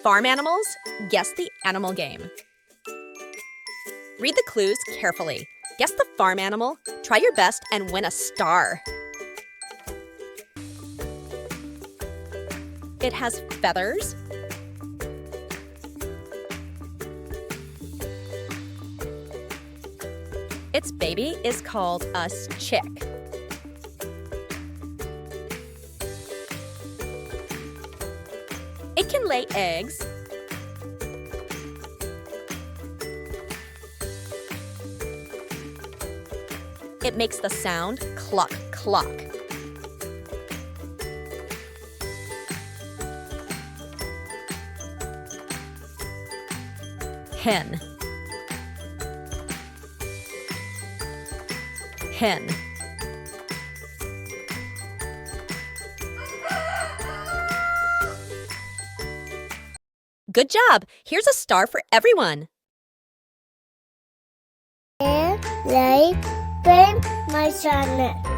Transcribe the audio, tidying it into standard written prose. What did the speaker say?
Farm animals, guess the animal game. Read the clues carefully. Guess the farm animal, try your best, and win a star. It has feathers, its baby is called a chick. It can lay eggs. It makes the sound cluck, cluck. Hen. Hen. Good job! Here's a star for everyone! Like my channel.